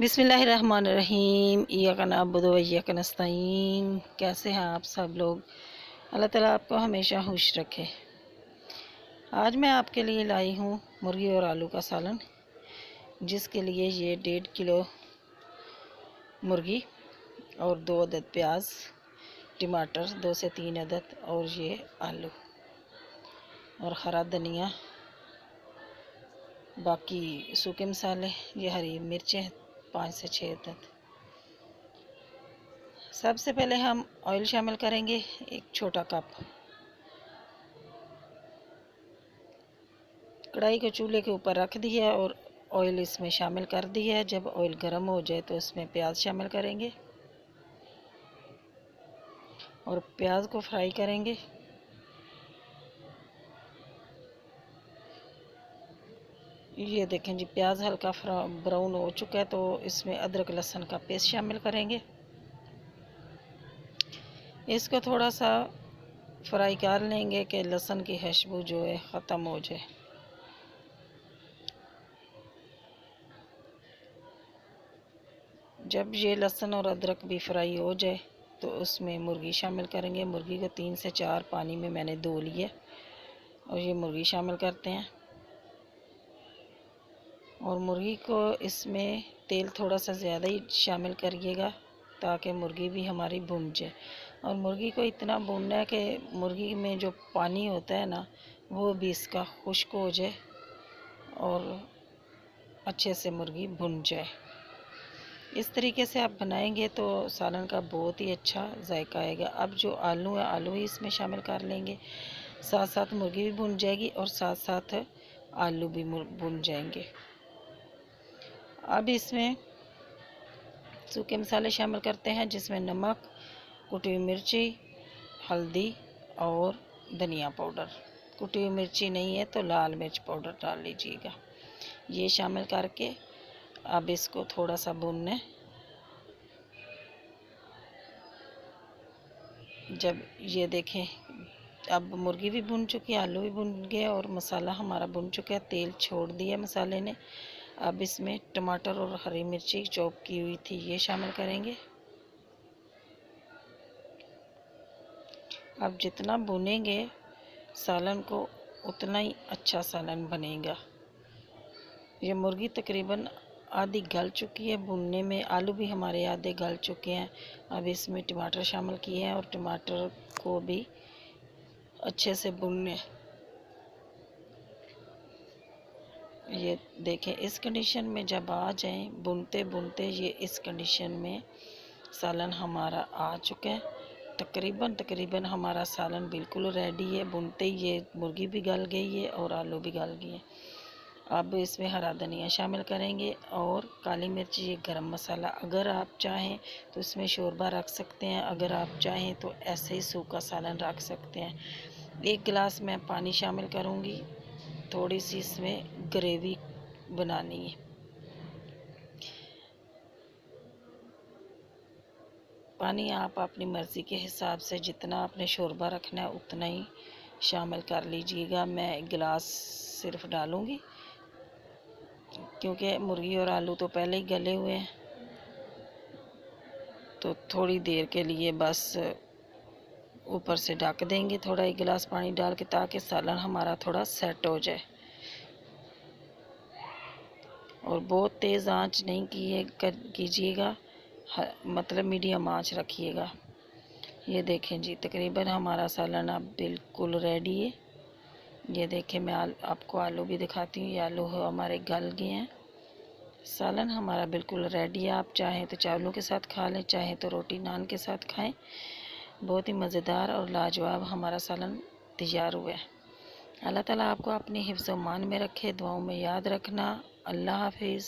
बिस्मिल्लाहिर्रहमानिर्रहीम इय्याका नअबुदु व इय्याका नस्तईन। कैसे हैं आप सब लोग? अल्लाह ताला आपको हमेशा खुश रखे। आज मैं आपके लिए लाई हूँ मुर्गी और आलू का सालन, जिसके लिए ये 1.5 किलो मुर्गी और 2 अदद प्याज, टमाटर 2 से 3 अदद और ये आलू और हरा धनिया, बाकी सूखे मसाले, ये हरी मिर्चें 5 से 6 अदद। सबसे पहले हम ऑयल शामिल करेंगे, 1 छोटा कप। कढ़ाई को चूल्हे के ऊपर रख दिया और ऑयल इसमें शामिल कर दिया है। जब ऑयल गर्म हो जाए तो इसमें प्याज शामिल करेंगे और प्याज को फ्राई करेंगे। ये देखें जी, प्याज हल्का ब्राउन हो चुका है, तो इसमें अदरक लहसुन का पेस्ट शामिल करेंगे। इसको थोड़ा सा फ्राई कर लेंगे कि लहसुन की खुशबू जो है ख़त्म हो जाए। जब ये लहसुन और अदरक भी फ्राई हो जाए तो उसमें मुर्गी शामिल करेंगे। मुर्गी को 3 से 4 पानी में मैंने धो लिया और ये मुर्गी शामिल करते हैं। और मुर्गी को इसमें तेल थोड़ा सा ज़्यादा ही शामिल करिएगा ताकि मुर्गी भी हमारी भुन जाए। और मुर्गी को इतना भूनना है कि मुर्गी में जो पानी होता है ना, वो भी इसका खुश्क हो जाए और अच्छे से मुर्गी भुन जाए। इस तरीके से आप बनाएंगे तो सालन का बहुत ही अच्छा जायका आएगा। अब जो आलू है, आलू ही इसमें शामिल कर लेंगे। साथ साथ मुर्गी भी भुन जाएगी और साथ साथ आलू भी भुन जाएंगे। अब इसमें सूखे मसाले शामिल करते हैं, जिसमें नमक, कुटी हुई मिर्ची, हल्दी और धनिया पाउडर। कुटी हुई मिर्ची नहीं है तो लाल मिर्च पाउडर डाल लीजिएगा। ये शामिल करके अब इसको थोड़ा सा भूनना। जब ये देखें, अब मुर्गी भी भुन चुकी है, आलू भी भुन गए और मसाला हमारा भुन चुका है, तेल छोड़ दिया मसाले ने। अब इसमें टमाटर और हरी मिर्ची चॉप की हुई थी, ये शामिल करेंगे। अब जितना भुनेंगे सालन को, उतना ही अच्छा सालन बनेगा। ये मुर्गी तकरीबन आधी गल चुकी है भुनने में, आलू भी हमारे आधे गल चुके हैं। अब इसमें टमाटर शामिल किए हैं और टमाटर को भी अच्छे से भुनने। ये देखें, इस कंडीशन में जब आ जाए, भुनते भुनते ये इस कंडीशन में सालन हमारा आ चुका है। तकरीबन हमारा सालन बिल्कुल रेडी है। भुनते ही ये मुर्गी भी गल गई है और आलू भी गल गए हैं। अब इसमें हरा धनिया शामिल करेंगे और काली मिर्च, ये गरम मसाला। अगर आप चाहें तो इसमें शोरबा रख सकते हैं, अगर आप चाहें तो ऐसे ही सूखा सालन रख सकते हैं। 1 गिलास मैं पानी शामिल करूँगी, थोड़ी सी इसमें ग्रेवी बनानी है। पानी आप अपनी मर्ज़ी के हिसाब से जितना आपने शोरबा रखना है उतना ही शामिल कर लीजिएगा। मैं 1 गिलास सिर्फ डालूँगी क्योंकि मुर्गी और आलू तो पहले ही गले हुए हैं, तो थोड़ी देर के लिए बस ऊपर से ढक देंगे थोड़ा 1 गिलास पानी डाल के, ताकि सालन हमारा थोड़ा सेट हो जाए। और बहुत तेज़ आंच नहीं कीजिएगा, मतलब मीडियम आंच रखिएगा। ये देखें जी, तकरीबन हमारा सालन अब बिल्कुल रेडी है। ये देखें, मैं आपको आलू भी दिखाती हूँ। ये आलू हमारे गल गए हैं। सालन हमारा बिल्कुल रेडी है। आप चाहें तो चावलों के साथ खा लें, चाहें तो रोटी नान के साथ खाएं। बहुत ही मज़ेदार और लाजवाब हमारा सालन तैयार हुआ है। अल्लाह ताला आपको अपनी हिफ्ज़-ओ-मान में रखे, दुआओं में याद रखना। अल्लाह हाफिज़।